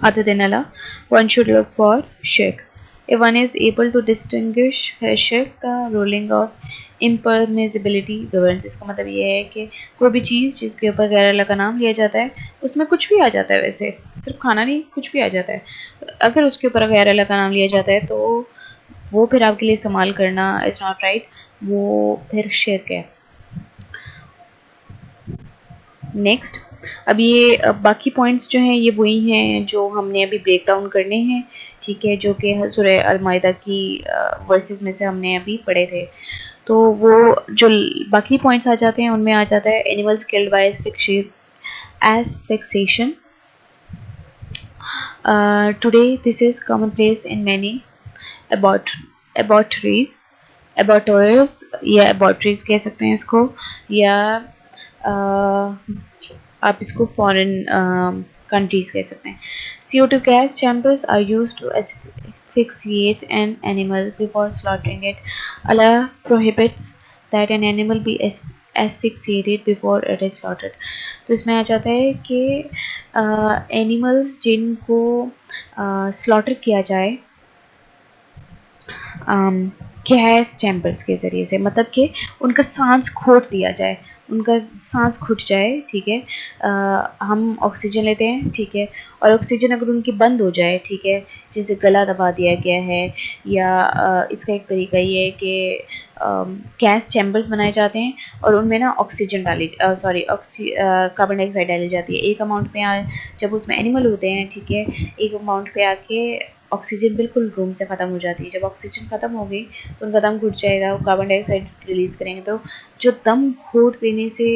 other than Allah, one should look for shirk. If one is able to distinguish shirk, the ruling of impermissibility governs. इसका मतलब ये है कि कोई भी चीज़ जिसके ऊपर गैर अल्लाह का नाम लिया जाता है, उसमें कुछ भी आ जाता है, वैसे सिर्फ खाना नहीं, कुछ भी आ जाता है, अगर उसके ऊपर गैर अल्लाह का नाम लिया जाता है तो वो फिर आपके लिए इस्तेमाल करना इज़ नॉट राइट, वो फिर शिर्क है। नेक्स्ट, अब ये बाकी पॉइंट्स जो हैं ये वही हैं जो हमने अभी ब्रेक डाउन करने हैं, ठीक है, जो कि सूरह अल-माइदा की वर्सेस में से हमने अभी पढ़े थे। तो वो जो बाकी पॉइंट्स आ जाते हैं उनमें आ जाता है animals killed by asphyxiation. Today this is commonplace in many abortoirs या abortoirs कह सकते हैं इसको, या आप इसको फॉरेन कंट्रीज कह सकते हैं। CO2 gas chambers are used to asphyxiate an animal before slaughtering it. Allah prohibits that an animal be asphyxiated before it is slaughtered. तो इसमें आ जाता है कि एनिमल्स जिनको स्लॉटर किया जाए गैस चैम्बर्स के ज़रिए से, मतलब कि उनका सांस घोट दिया जाए, उनका सांस घुट जाए, ठीक है, हम ऑक्सीजन लेते हैं, ठीक है, और ऑक्सीजन अगर उनकी बंद हो जाए, ठीक है, जैसे गला दबा दिया गया है, या इसका एक तरीका ये है कि गैस चैम्बर्स बनाए जाते हैं और उनमें ना ऑक्सीजन डाली कार्बन डाइऑक्साइड डाली जाती है एक अमाउंट पे। जब उसमें एनिमल होते हैं, ठीक है, एक अमाउंट पे आके ऑक्सीजन बिल्कुल रूम से ख़त्म हो जाती है। जब ऑक्सीजन ख़त्म हो गई तो उनका दम घुट जाएगा, वो कार्बन डाइऑक्साइड रिलीज़ करेंगे, तो जो दम घोट देने से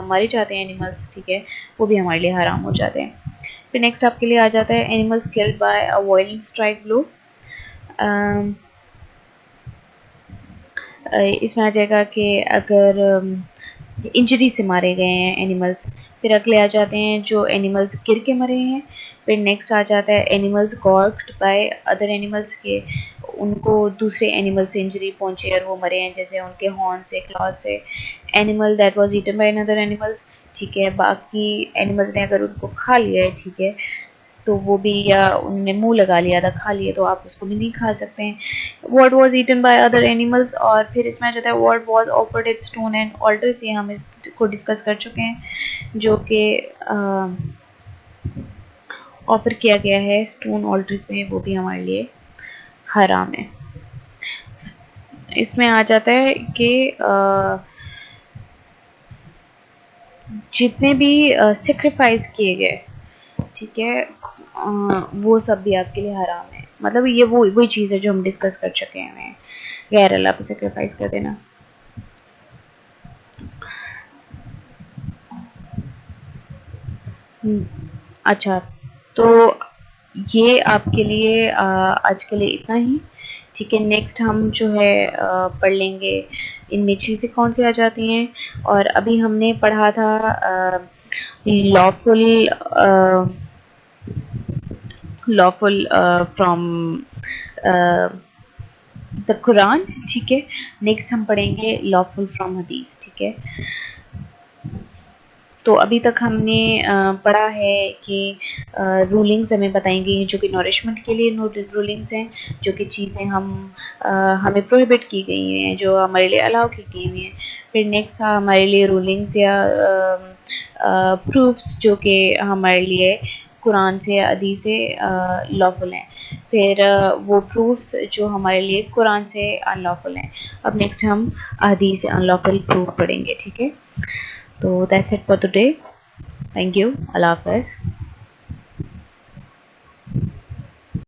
मारे जाते हैं एनिमल्स, ठीक है, वो भी हमारे लिए हराम हो जाते हैं। फिर नेक्स्ट आपके लिए आ जाता है animals killed by a violent strike blow. इसमें आ जाएगा कि अगर इंजरी से मारे गए हैं एनिमल्स। फिर अगले आ जाते हैं जो एनिमल्स गिर के मरे हैं। फिर नेक्स्ट आ जाता है एनिमल्स गॉर्क्ड बाय अदर एनिमल्स, के उनको दूसरे एनिमल से इंजरी पहुंची और वो मरे हैं, जैसे उनके हॉर्न से, क्लॉ से। Animal that was eaten by another animals, ठीक है, बाकी एनिमल्स ने अगर उनको खा लिया है, ठीक है, तो वो भी, या उनने मुंह लगा लिया था, खा लिए, तो आप उसको भी नहीं खा सकते हैं। What was eaten by other animals, और फिर इसमें आ जाता है what was offered at stone and altars. ये हम इसको डिस्कस कर चुके हैं, जो कि ऑफर किया गया है स्टोन ऑल्टर्स में, वो भी हमारे लिए हराम है। इसमें आ जाता है कि जितने भी सेक्रीफाइस किए गए, ठीक है, वो सब भी आपके लिए हराम है। मतलब ये वही चीज़ है जो हम डिस्कस कर चुके हैं, गैर अल्लाह पे सेक्रीफाइस कर देना। अच्छा, तो ये आपके लिए आज के लिए इतना ही, ठीक है। नेक्स्ट हम जो है पढ़ लेंगे इनमें चीज़ें कौन सी आ जाती हैं। और अभी हमने पढ़ा था लॉफुल फ्रॉम द कुरान, ठीक है। नेक्स्ट हम पढ़ेंगे लॉफुल फ्रॉम हदीस, ठीक है। तो अभी तक हमने पढ़ा है कि रूलिंग्स हमें बताई गई हैं जो कि नॉरिशमेंट के लिए रूलिंग्स हैं, जो कि चीज़ें हमें प्रोहिबिट की गई हैं, जो हमारे लिए अलाउ की गई हुई हैं। फिर नेक्स्ट था हमारे लिए रूलिंग्स या प्रूफ्स जो कि हमारे लिए कुरान से या हदीस से लॉफुल हैं। फिर वो प्रूफ्स जो हमारे लिए कुरान से अनलॉफुल हैं। अब नेक्स्ट हम हदीस से अनलॉफुल प्रूफ पढ़ेंगे, ठीक है। So that's it for today. Thank you. Allah Hafiz.